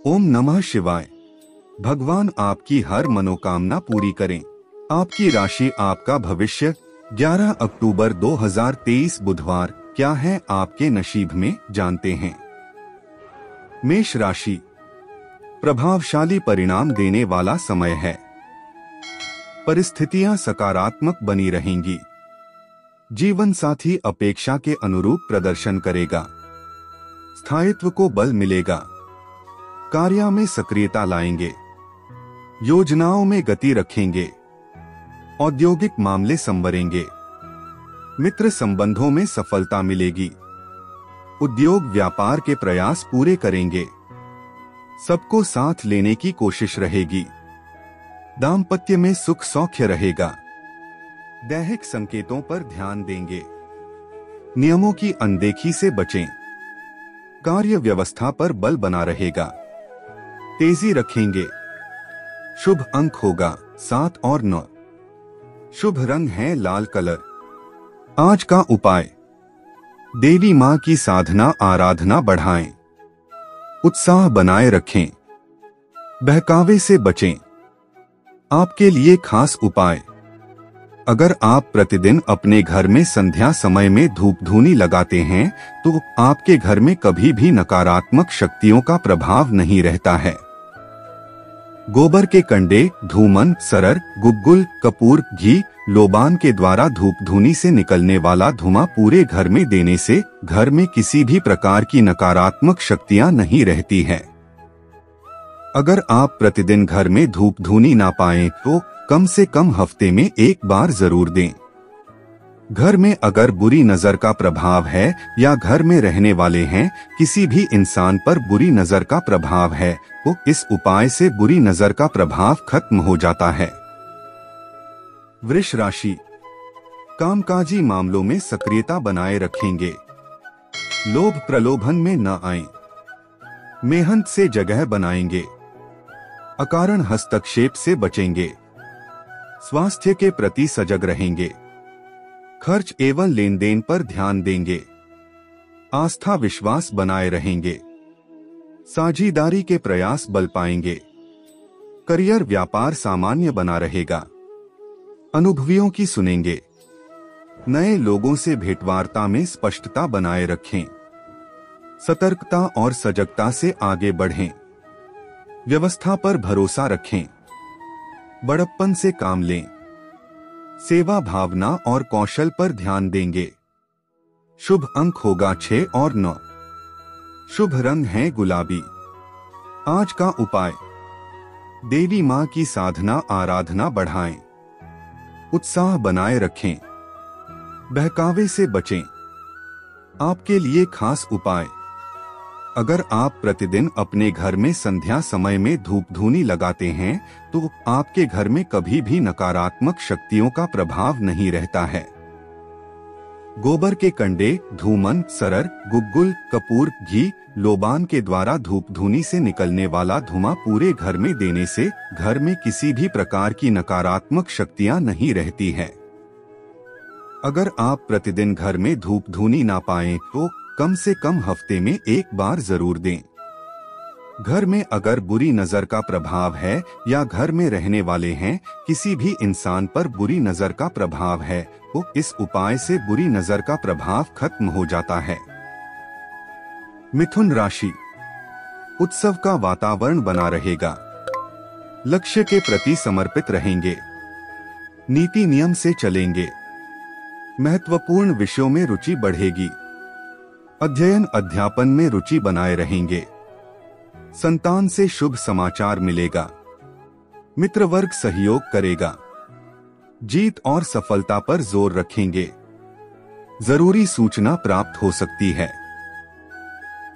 ओम नमः शिवाय। भगवान आपकी हर मनोकामना पूरी करें। आपकी राशि, आपका भविष्य। 11 अक्टूबर 2023 बुधवार क्या है आपके नसीब में, जानते हैं। मेष राशि, प्रभावशाली परिणाम देने वाला समय है। परिस्थितियां सकारात्मक बनी रहेंगी। जीवन साथी अपेक्षा के अनुरूप प्रदर्शन करेगा। स्थायित्व को बल मिलेगा। कार्य में सक्रियता लाएंगे। योजनाओं में गति रखेंगे। औद्योगिक मामले संवरेंगे। मित्र संबंधों में सफलता मिलेगी। उद्योग व्यापार के प्रयास पूरे करेंगे। सबको साथ लेने की कोशिश रहेगी। दाम्पत्य में सुख सौख्य रहेगा। दैहिक संकेतों पर ध्यान देंगे। नियमों की अनदेखी से बचें। कार्य व्यवस्था पर बल बना रहेगा। तेजी रखेंगे। शुभ अंक होगा 7 और 9। शुभ रंग है लाल कलर। आज का उपाय, देवी मां की साधना आराधना बढ़ाएं। उत्साह बनाए रखें। बहकावे से बचें। आपके लिए खास उपाय, अगर आप प्रतिदिन अपने घर में संध्या समय में धूप धूनी लगाते हैं तो आपके घर में कभी भी नकारात्मक शक्तियों का प्रभाव नहीं रहता है। गोबर के कंडे, धूमन, सरर, गुग्गुल, कपूर, घी, लोबान के द्वारा धूप धूनी से निकलने वाला धुआं पूरे घर में देने से घर में किसी भी प्रकार की नकारात्मक शक्तियां नहीं रहती है। अगर आप प्रतिदिन घर में धूप धूनी ना पाएं तो कम से कम हफ्ते में एक बार जरूर दें। घर में अगर बुरी नजर का प्रभाव है या घर में रहने वाले हैं किसी भी इंसान पर बुरी नजर का प्रभाव है तो इस उपाय से बुरी नजर का प्रभाव खत्म हो जाता है। वृष राशि, कामकाजी मामलों में सक्रियता बनाए रखेंगे। लोभ प्रलोभन में न आएं। मेहनत से जगह बनाएंगे। अकारण हस्तक्षेप से बचेंगे। स्वास्थ्य के प्रति सजग रहेंगे। खर्च एवं लेन देन पर ध्यान देंगे। आस्था विश्वास बनाए रहेंगे। साझेदारी के प्रयास बल पाएंगे। करियर व्यापार सामान्य बना रहेगा। अनुभवियों की सुनेंगे। नए लोगों से भेंटवार्ता में स्पष्टता बनाए रखें। सतर्कता और सजगता से आगे बढ़ें। व्यवस्था पर भरोसा रखें। बड़प्पन से काम लें। सेवा भावना और कौशल पर ध्यान देंगे। शुभ अंक होगा 6 और 9। शुभ रंग है गुलाबी। आज का उपाय, देवी मां की साधना आराधना बढ़ाएं। उत्साह बनाए रखें। बहकावे से बचें। आपके लिए खास उपाय, अगर आप प्रतिदिन अपने घर में संध्या समय में धूप धूनी लगाते हैं तो आपके घर में कभी भी नकारात्मक शक्तियों का प्रभाव नहीं रहता है। गोबर के कंडे, धूमन, सरर, गुग्गुल, कपूर, घी, लोबान के द्वारा धूप धूनी से निकलने वाला धुआं पूरे घर में देने से घर में किसी भी प्रकार की नकारात्मक शक्तियां नहीं रहती है। अगर आप प्रतिदिन घर में धूप धूनी ना पाएं तो कम से कम हफ्ते में एक बार जरूर दें। घर में अगर बुरी नजर का प्रभाव है या घर में रहने वाले हैं किसी भी इंसान पर बुरी नजर का प्रभाव है तो इस उपाय से बुरी नजर का प्रभाव खत्म हो जाता है। मिथुन राशि, उत्सव का वातावरण बना रहेगा। लक्ष्य के प्रति समर्पित रहेंगे। नीति नियम से चलेंगे। महत्वपूर्ण विषयों में रुचि बढ़ेगी। अध्ययन अध्यापन में रुचि बनाए रहेंगे। संतान से शुभ समाचार मिलेगा। मित्र वर्ग सहयोग करेगा। जीत और सफलता पर जोर रखेंगे। जरूरी सूचना प्राप्त हो सकती है।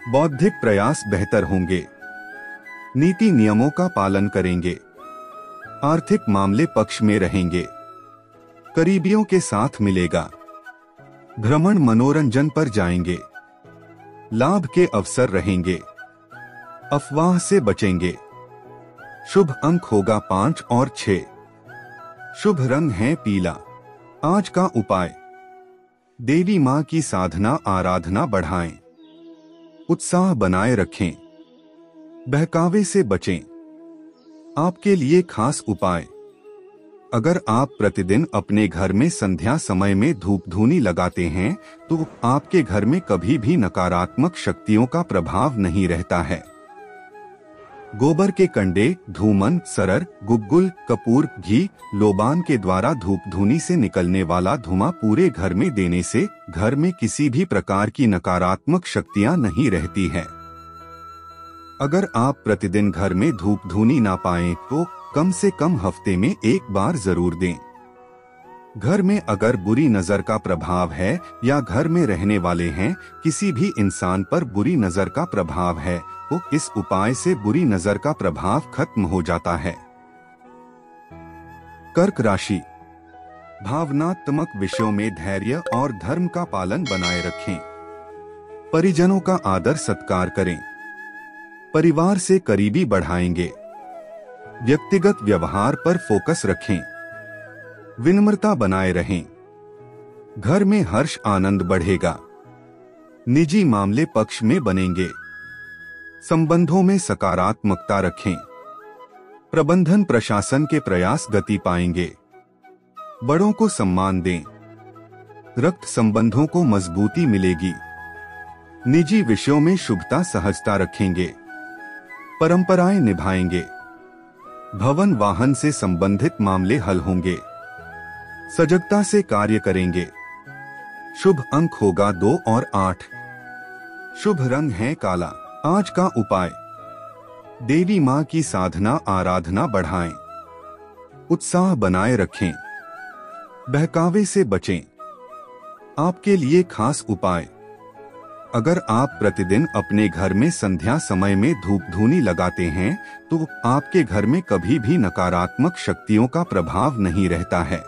बौद्धिक प्रयास बेहतर होंगे। नीति नियमों का पालन करेंगे। आर्थिक मामले पक्ष में रहेंगे। करीबियों के साथ मिलेगा। भ्रमण मनोरंजन पर जाएंगे। लाभ के अवसर रहेंगे। अफवाह से बचेंगे। शुभ अंक होगा 5 और 6। शुभ रंग है पीला। आज का उपाय, देवी मां की साधना आराधना बढ़ाएं। उत्साह बनाए रखें। बहकावे से बचें। आपके लिए खास उपाय। अगर आप प्रतिदिन अपने घर में संध्या समय में धूप धूनी लगाते हैं तो आपके घर में कभी भी नकारात्मक शक्तियों का प्रभाव नहीं रहता है। गोबर के कंडे, धूमन, सरर, गुग्गुल, कपूर, घी, लोबान के द्वारा धूप धूनी से निकलने वाला धुआं पूरे घर में देने से घर में किसी भी प्रकार की नकारात्मक शक्तियां नहीं रहती है। अगर आप प्रतिदिन घर में धूप धूनी ना पाएं तो कम से कम हफ्ते में एक बार जरूर दें। घर में अगर बुरी नजर का प्रभाव है या घर में रहने वाले हैं किसी भी इंसान पर बुरी नजर का प्रभाव है तो इस उपाय से बुरी नजर का प्रभाव खत्म हो जाता है। कर्क राशि। भावनात्मक विषयों में धैर्य और धर्म का पालन बनाए रखें। परिजनों का आदर सत्कार करें। परिवार से करीबी बढ़ाएंगे। व्यक्तिगत व्यवहार पर फोकस रखें। विनम्रता बनाए रहें। घर में हर्ष आनंद बढ़ेगा। निजी मामले पक्ष में बनेंगे। संबंधों में सकारात्मकता रखें। प्रबंधन प्रशासन के प्रयास गति पाएंगे। बड़ों को सम्मान दें। रक्त संबंधों को मजबूती मिलेगी। निजी विषयों में शुभता सहजता रखेंगे। परंपराएं निभाएंगे। भवन वाहन से संबंधित मामले हल होंगे। सजगता से कार्य करेंगे। शुभ अंक होगा 2 और 8। शुभ रंग है काला। आज का उपाय। देवी मां की साधना आराधना बढ़ाएं। उत्साह बनाए रखें। बहकावे से बचें। आपके लिए खास उपाय। अगर आप प्रतिदिन अपने घर में संध्या समय में धूप धूनी लगाते हैं तो आपके घर में कभी भी नकारात्मक शक्तियों का प्रभाव नहीं रहता है।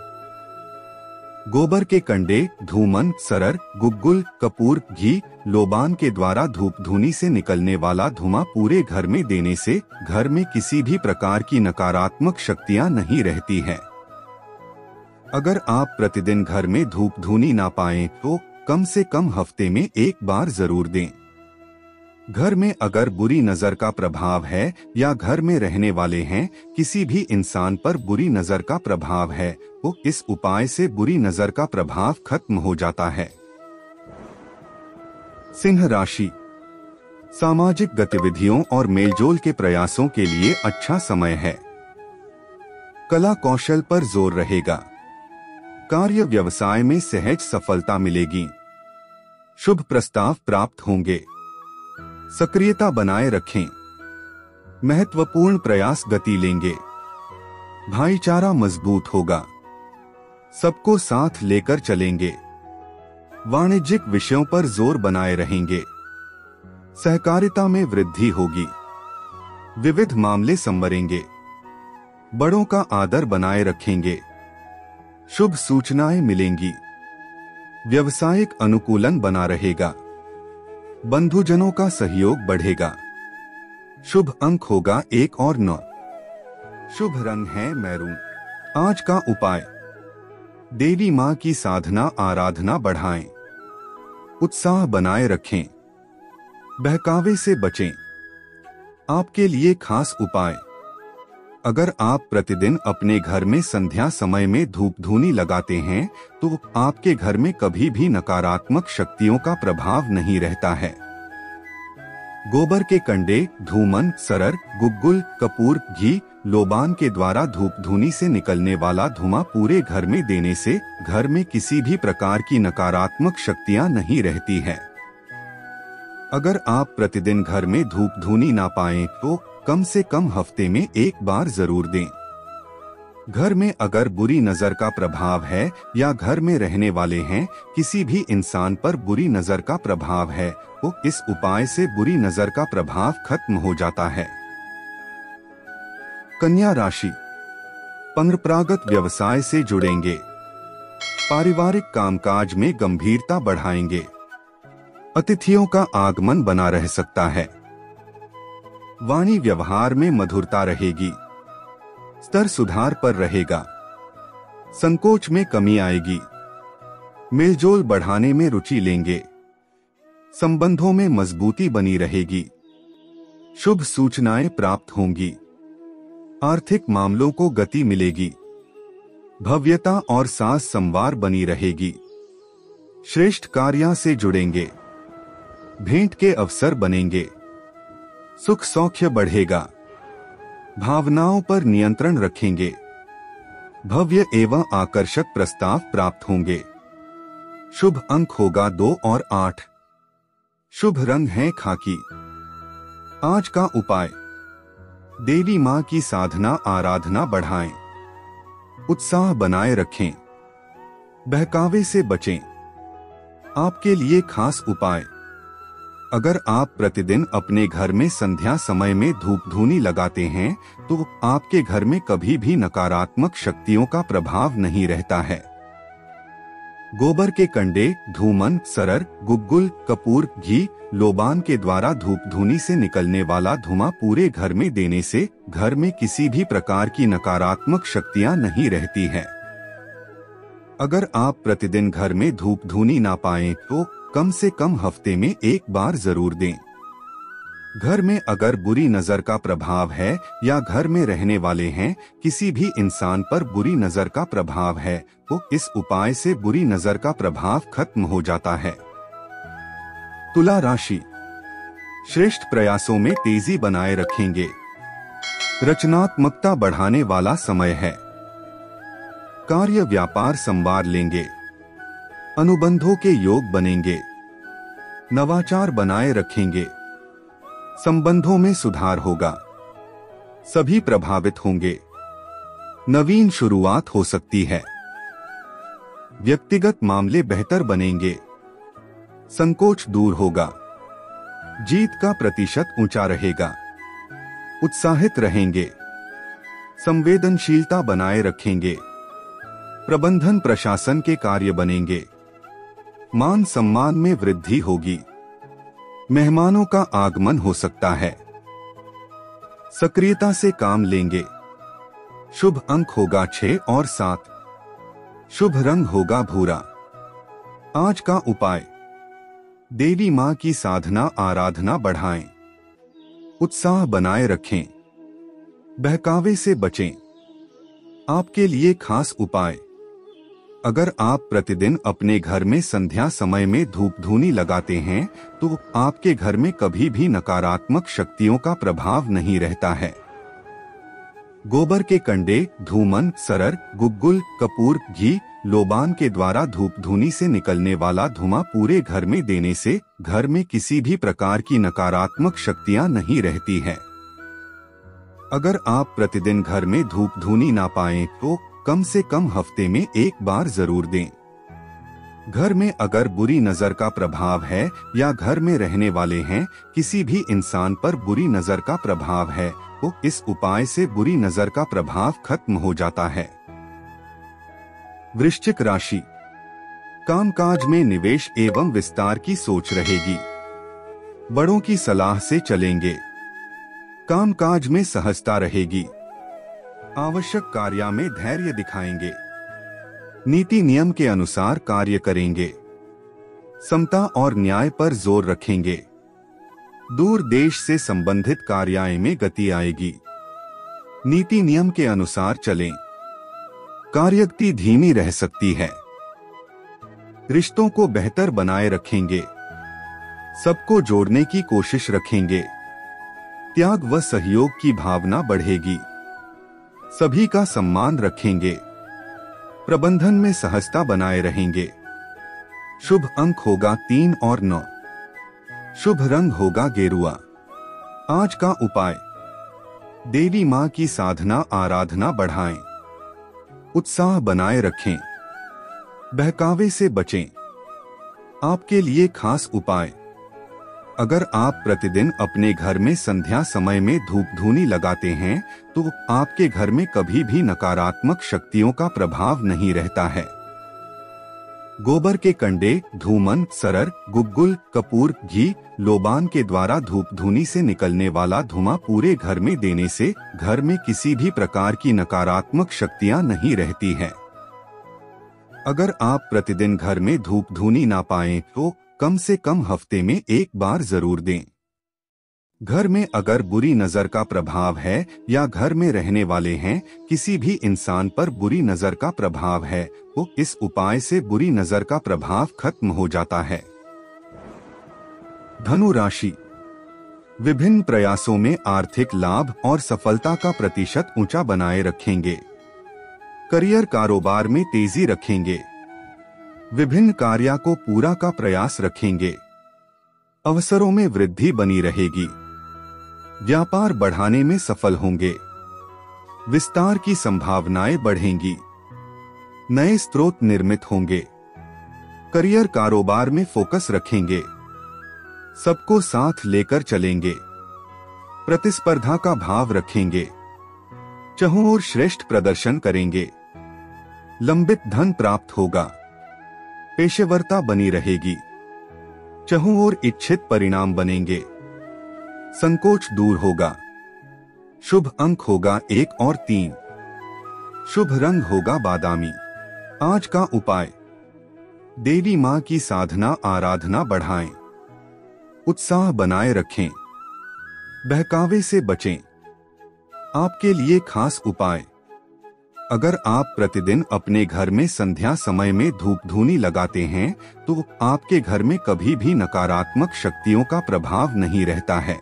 गोबर के कंडे, धूमन, सरर, गुग्गुल, कपूर, घी, लोबान के द्वारा धूप धूनी से निकलने वाला धुआं पूरे घर में देने से घर में किसी भी प्रकार की नकारात्मक शक्तियां नहीं रहती है। अगर आप प्रतिदिन घर में धूप धूनी ना पाएं तो कम से कम हफ्ते में एक बार जरूर दें। घर में अगर बुरी नजर का प्रभाव है या घर में रहने वाले हैं किसी भी इंसान पर बुरी नजर का प्रभाव है तो इस उपाय से बुरी नजर का प्रभाव खत्म हो जाता है। सिंह राशि। सामाजिक गतिविधियों और मेलजोल के प्रयासों के लिए अच्छा समय है। कला कौशल पर जोर रहेगा। कार्य व्यवसाय में सहज सफलता मिलेगी। शुभ प्रस्ताव प्राप्त होंगे। सक्रियता बनाए रखें। महत्वपूर्ण प्रयास गति लेंगे। भाईचारा मजबूत होगा। सबको साथ लेकर चलेंगे। वाणिज्यिक विषयों पर जोर बनाए रहेंगे। सहकारिता में वृद्धि होगी। विविध मामले संवरेंगे। बड़ों का आदर बनाए रखेंगे। शुभ सूचनाएं मिलेंगी। व्यवसायिक अनुकूलन बना रहेगा। बंधुजनों का सहयोग बढ़ेगा। शुभ अंक होगा 1 और 9। शुभ रंग है मैरून। आज का उपाय। देवी मां की साधना आराधना बढ़ाएं। उत्साह बनाए रखें। बहकावे से बचें। आपके लिए खास उपाय। अगर आप प्रतिदिन अपने घर में संध्या समय में धूप धूनी लगाते हैं तो आपके घर में कभी भी नकारात्मक शक्तियों का प्रभाव नहीं रहता है। गोबर के कंडे, धूमन, सरर, गुग्गुल, कपूर, घी, लोबान के द्वारा धूप धूनी से निकलने वाला धुआं पूरे घर में देने से घर में किसी भी प्रकार की नकारात्मक शक्तियां नहीं रहती है। अगर आप प्रतिदिन घर में धूप धूनी ना पाएं तो कम से कम हफ्ते में एक बार जरूर दें। घर में अगर बुरी नजर का प्रभाव है या घर में रहने वाले हैं किसी भी इंसान पर बुरी नजर का प्रभाव है तो इस उपाय से बुरी नजर का प्रभाव खत्म हो जाता है। कन्या राशि। परंपरागत व्यवसाय से जुड़ेंगे। पारिवारिक कामकाज में गंभीरता बढ़ाएंगे। अतिथियों का आगमन बना रह सकता है। वाणी व्यवहार में मधुरता रहेगी। स्तर सुधार पर रहेगा। संकोच में कमी आएगी। मेलजोल बढ़ाने में रुचि लेंगे। संबंधों में मजबूती बनी रहेगी। शुभ सूचनाएं प्राप्त होंगी। आर्थिक मामलों को गति मिलेगी। भव्यता और साज संवार बनी रहेगी। श्रेष्ठ कार्यों से जुड़ेंगे। भेंट के अवसर बनेंगे। सुख सौख्य बढ़ेगा। भावनाओं पर नियंत्रण रखेंगे। भव्य एवं आकर्षक प्रस्ताव प्राप्त होंगे। शुभ अंक होगा 2 और 8। शुभ रंग है खाकी। आज का उपाय, देवी मां की साधना आराधना बढ़ाएं। उत्साह बनाए रखें। बहकावे से बचें। आपके लिए खास उपाय, अगर आप प्रतिदिन अपने घर में संध्या समय में धूप धूनी लगाते हैं तो आपके घर में कभी भी नकारात्मक शक्तियों का प्रभाव नहीं रहता है। गोबर के कंडे, धूमन, सरर, गुग्गुल, कपूर, घी, लोबान के द्वारा धूप धूनी से निकलने वाला धुआं पूरे घर में देने से घर में किसी भी प्रकार की नकारात्मक शक्तियां नहीं रहती है। अगर आप प्रतिदिन घर में धूप धूनी ना पाएं तो कम से कम हफ्ते में एक बार जरूर दें। घर में अगर बुरी नजर का प्रभाव है या घर में रहने वाले हैं किसी भी इंसान पर बुरी नजर का प्रभाव है तो इस उपाय से बुरी नजर का प्रभाव खत्म हो जाता है। तुला राशि, श्रेष्ठ प्रयासों में तेजी बनाए रखेंगे। रचनात्मकता बढ़ाने वाला समय है। कार्य व्यापार संवार लेंगे। अनुबंधों के योग बनेंगे। नवाचार बनाए रखेंगे। संबंधों में सुधार होगा। सभी प्रभावित होंगे। नवीन शुरुआत हो सकती है। व्यक्तिगत मामले बेहतर बनेंगे। संकोच दूर होगा। जीत का प्रतिशत ऊंचा रहेगा। उत्साहित रहेंगे। संवेदनशीलता बनाए रखेंगे। प्रबंधन प्रशासन के कार्य बनेंगे। मान सम्मान में वृद्धि होगी। मेहमानों का आगमन हो सकता है। सक्रियता से काम लेंगे। शुभ अंक होगा 6 और 7। शुभ रंग होगा भूरा। आज का उपाय, देवी मां की साधना आराधना बढ़ाएं। उत्साह बनाए रखें। बहकावे से बचें। आपके लिए खास उपाय, अगर आप प्रतिदिन अपने घर में संध्या समय में धूप धूनी लगाते हैं तो आपके घर में कभी भी नकारात्मक शक्तियों का प्रभाव नहीं रहता है। गोबर के कंडे, धूमन, सरर, गुग्गुल, कपूर, घी, लोबान के द्वारा धूप धूनी से निकलने वाला धुआं पूरे घर में देने से घर में किसी भी प्रकार की नकारात्मक शक्तियां नहीं रहती है। अगर आप प्रतिदिन घर में धूप धूनी ना पाएं तो कम से कम हफ्ते में एक बार जरूर दें। घर में अगर बुरी नजर का प्रभाव है या घर में रहने वाले हैं किसी भी इंसान पर बुरी नजर का प्रभाव है तो इस उपाय से बुरी नजर का प्रभाव खत्म हो जाता है। वृश्चिक राशि, कामकाज में निवेश एवं विस्तार की सोच रहेगी। बड़ों की सलाह से चलेंगे। कामकाज में सहजता रहेगी। आवश्यक कार्य में धैर्य दिखाएंगे। नीति नियम के अनुसार कार्य करेंगे। समता और न्याय पर जोर रखेंगे। दूर देश से संबंधित कार्यों में गति आएगी। नीति नियम के अनुसार चलें। कार्यगति धीमी रह सकती है। रिश्तों को बेहतर बनाए रखेंगे। सबको जोड़ने की कोशिश रखेंगे। त्याग व सहयोग की भावना बढ़ेगी। सभी का सम्मान रखेंगे। प्रबंधन में सहजता बनाए रहेंगे। शुभ अंक होगा 3 और 9। शुभ रंग होगा गेरुआ। आज का उपाय, देवी मां की साधना आराधना बढ़ाएं। उत्साह बनाए रखें। बहकावे से बचें। आपके लिए खास उपाय, अगर आप प्रतिदिन अपने घर में संध्या समय में धूप धूनी लगाते हैं तो आपके घर में कभी भी नकारात्मक शक्तियों का प्रभाव नहीं रहता है। गोबर के कंडे, धूमन, सरर, गुग्गुल, कपूर, घी, लोबान के द्वारा धूप धूनी से निकलने वाला धुआं पूरे घर में देने से घर में किसी भी प्रकार की नकारात्मक शक्तियां नहीं रहती है। अगर आप प्रतिदिन घर में धूप धूनी ना पाएं तो कम से कम हफ्ते में एक बार जरूर दें। घर में अगर बुरी नजर का प्रभाव है या घर में रहने वाले हैं किसी भी इंसान पर बुरी नजर का प्रभाव है तो इस उपाय से बुरी नजर का प्रभाव खत्म हो जाता है। धनु राशि। विभिन्न प्रयासों में आर्थिक लाभ और सफलता का प्रतिशत ऊंचा बनाए रखेंगे। करियर कारोबार में तेजी रखेंगे। विभिन्न कार्य को पूरा का प्रयास रखेंगे। अवसरों में वृद्धि बनी रहेगी। व्यापार बढ़ाने में सफल होंगे। विस्तार की संभावनाएं बढ़ेंगी। नए स्रोत निर्मित होंगे। करियर कारोबार में फोकस रखेंगे। सबको साथ लेकर चलेंगे। प्रतिस्पर्धा का भाव रखेंगे। चहुं ओर श्रेष्ठ प्रदर्शन करेंगे। लंबित धन प्राप्त होगा। पेशेवरता बनी रहेगी। चहुं ओर इच्छित परिणाम बनेंगे। संकोच दूर होगा। शुभ अंक होगा 1 और 3। शुभ रंग होगा बादामी। आज का उपाय, देवी मां की साधना आराधना बढ़ाएं। उत्साह बनाए रखें। बहकावे से बचें। आपके लिए खास उपाय, अगर आप प्रतिदिन अपने घर में संध्या समय में धूप धूनी लगाते हैं तो आपके घर में कभी भी नकारात्मक शक्तियों का प्रभाव नहीं रहता है।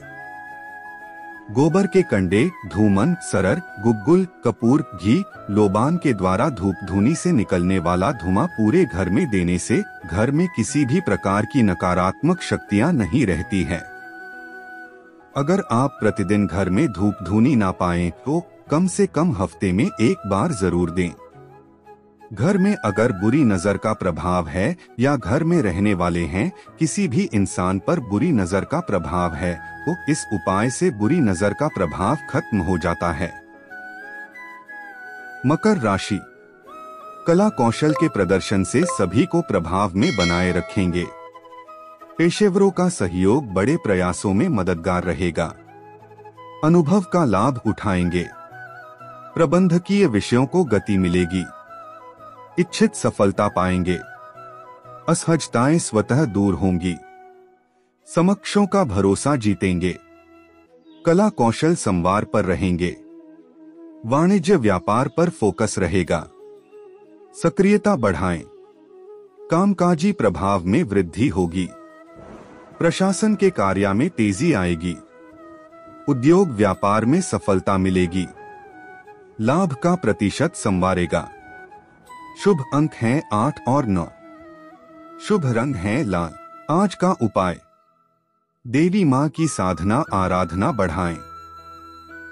गोबर के कंडे, धूमन, सरर, गुग्गुल, कपूर, घी, लोबान के द्वारा धूप धूनी से निकलने वाला धुआं पूरे घर में देने से घर में किसी भी प्रकार की नकारात्मक शक्तियां नहीं रहती है। अगर आप प्रतिदिन घर में धूप धूनी ना पाएं तो कम से कम हफ्ते में 1 बार जरूर दें। घर में अगर बुरी नजर का प्रभाव है या घर में रहने वाले हैं किसी भी इंसान पर बुरी नजर का प्रभाव है तो इस उपाय से बुरी नजर का प्रभाव खत्म हो जाता है। मकर राशि। कला कौशल के प्रदर्शन से सभी को प्रभाव में बनाए रखेंगे। पेशेवरों का सहयोग बड़े प्रयासों में मददगार रहेगा। अनुभव का लाभ उठाएंगे। प्रबंधकीय विषयों को गति मिलेगी। इच्छित सफलता पाएंगे। असहजताएं स्वतः दूर होंगी। समक्षों का भरोसा जीतेंगे। कला कौशल संवार पर रहेंगे। वाणिज्य व्यापार पर फोकस रहेगा। सक्रियता बढ़ाएं। कामकाजी प्रभाव में वृद्धि होगी। प्रशासन के कार्य में तेजी आएगी। उद्योग व्यापार में सफलता मिलेगी। लाभ का प्रतिशत संवारेगा। शुभ अंक हैं 8 और 9। शुभ रंग है लाल। आज का उपाय, देवी मां की साधना आराधना बढ़ाएं।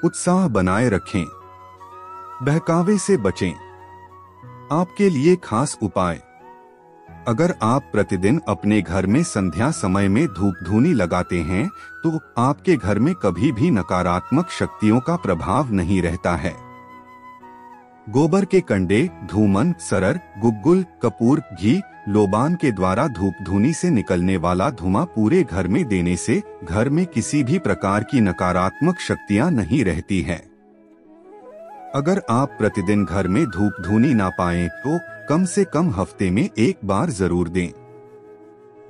उत्साह बनाए रखें। बहकावे से बचें। आपके लिए खास उपाय, अगर आप प्रतिदिन अपने घर में संध्या समय में धूप धूनी लगाते हैं तो आपके घर में कभी भी नकारात्मक शक्तियों का प्रभाव नहीं रहता है। गोबर के कंडे, धूमन, सरर, गुग्गुल, कपूर, घी, लोबान के द्वारा धूप धूनी से निकलने वाला धुआं पूरे घर में देने से घर में किसी भी प्रकार की नकारात्मक शक्तियां नहीं रहती हैं। अगर आप प्रतिदिन घर में धूप धूनी ना पाएं तो कम से कम हफ्ते में 1 बार जरूर दें।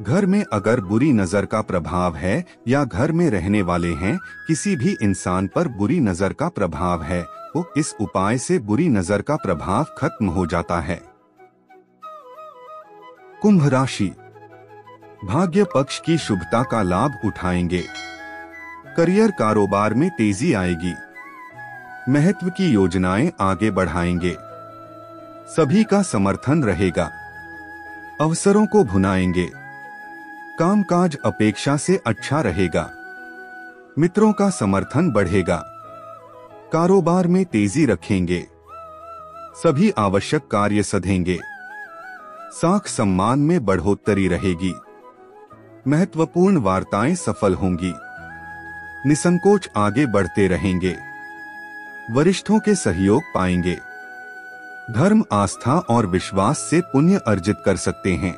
घर में अगर बुरी नजर का प्रभाव है या घर में रहने वाले हैं किसी भी इंसान पर बुरी नजर का प्रभाव है तो इस उपाय से बुरी नजर का प्रभाव खत्म हो जाता है। कुंभ राशि। भाग्य पक्ष की शुभता का लाभ उठाएंगे। करियर कारोबार में तेजी आएगी। महत्व की योजनाएं आगे बढ़ाएंगे। सभी का समर्थन रहेगा। अवसरों को भुनाएंगे। कामकाज अपेक्षा से अच्छा रहेगा। मित्रों का समर्थन बढ़ेगा। कारोबार में तेजी रखेंगे। सभी आवश्यक कार्य सधेंगे। साख सम्मान में बढ़ोतरी रहेगी। महत्वपूर्ण वार्ताएं सफल होंगी। निसंकोच आगे बढ़ते रहेंगे। वरिष्ठों के सहयोग पाएंगे। धर्म, आस्था और विश्वास से पुण्य अर्जित कर सकते हैं।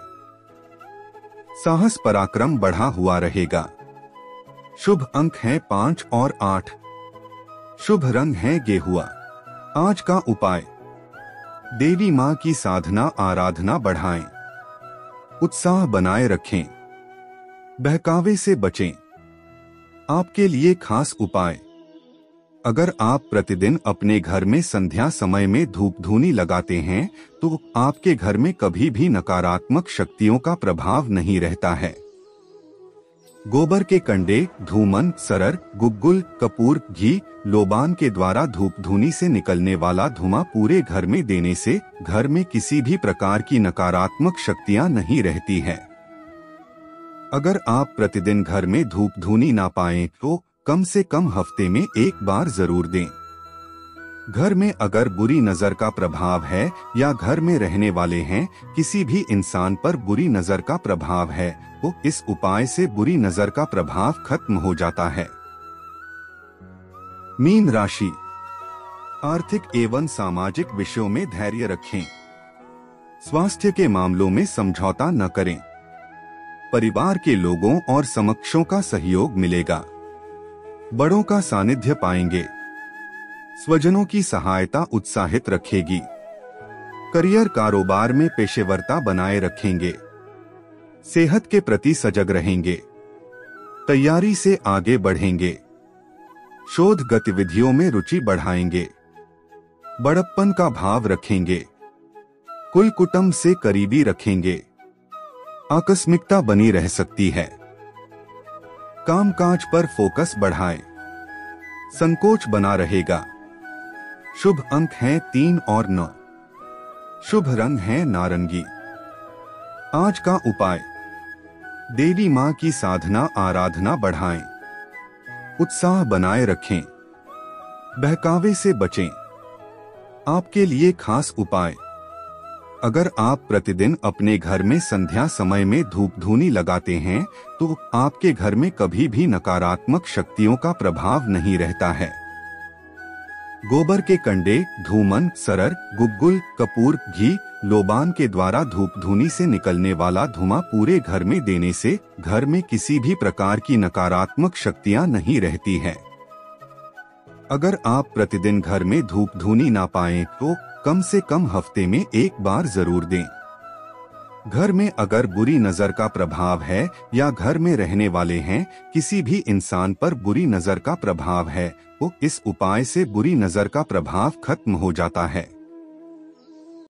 साहस पराक्रम बढ़ा हुआ रहेगा। शुभ अंक हैं 5 और 8। शुभ रंग है गेहुआ। आज का उपाय, देवी मां की साधना आराधना बढ़ाएं। उत्साह बनाए रखें। बहकावे से बचें। आपके लिए खास उपाय। अगर आप प्रतिदिन अपने घर में संध्या समय में धूप धूनी लगाते हैं तो आपके घर में कभी भी नकारात्मक शक्तियों का प्रभाव नहीं रहता है। गोबर के कंडे, धूमन, सरर, गुग्गुल, कपूर, घी, लोबान के द्वारा धूप धूनी से निकलने वाला धुआं पूरे घर में देने से घर में किसी भी प्रकार की नकारात्मक शक्तियां नहीं रहती है। अगर आप प्रतिदिन घर में धूप धूनी ना पाएं तो कम से कम हफ्ते में एक बार जरूर दें। घर में अगर बुरी नजर का प्रभाव है या घर में रहने वाले हैं किसी भी इंसान पर बुरी नजर का प्रभाव है तो इस उपाय से बुरी नजर का प्रभाव खत्म हो जाता है। मीन राशि। आर्थिक एवं सामाजिक विषयों में धैर्य रखें। स्वास्थ्य के मामलों में समझौता न करें। परिवार के लोगों और समक्षों का सहयोग मिलेगा। बड़ों का सानिध्य पाएंगे। स्वजनों की सहायता उत्साहित रखेगी। करियर कारोबार में पेशेवरता बनाए रखेंगे। सेहत के प्रति सजग रहेंगे। तैयारी से आगे बढ़ेंगे। शोध गतिविधियों में रुचि बढ़ाएंगे। बड़प्पन का भाव रखेंगे। कुल कुटुंब से करीबी रखेंगे। आकस्मिकता बनी रह सकती है। कामकाज पर फोकस बढ़ाएं। संकोच बना रहेगा। शुभ अंक हैं 3 और 9। शुभ रंग है नारंगी। आज का उपाय। देवी मां की साधना आराधना बढ़ाएं। उत्साह बनाए रखें। बहकावे से बचें। आपके लिए खास उपाय। अगर आप प्रतिदिन अपने घर में संध्या समय में धूप धूनी लगाते हैं तो आपके घर में कभी भी नकारात्मक शक्तियों का प्रभाव नहीं रहता है। गोबर के कंडे, धूमन, सरर, गुग्गुल, कपूर, घी, लोबान के द्वारा धूप धूनी से निकलने वाला धुआं पूरे घर में देने से घर में किसी भी प्रकार की नकारात्मक शक्तियां नहीं रहती है। अगर आप प्रतिदिन घर में धूप धूनी ना पाएं तो कम से कम हफ्ते में एक बार जरूर दें। घर में अगर बुरी नजर का प्रभाव है या घर में रहने वाले हैं किसी भी इंसान पर बुरी नजर का प्रभाव है तो इस उपाय से बुरी नजर का प्रभाव खत्म हो जाता है।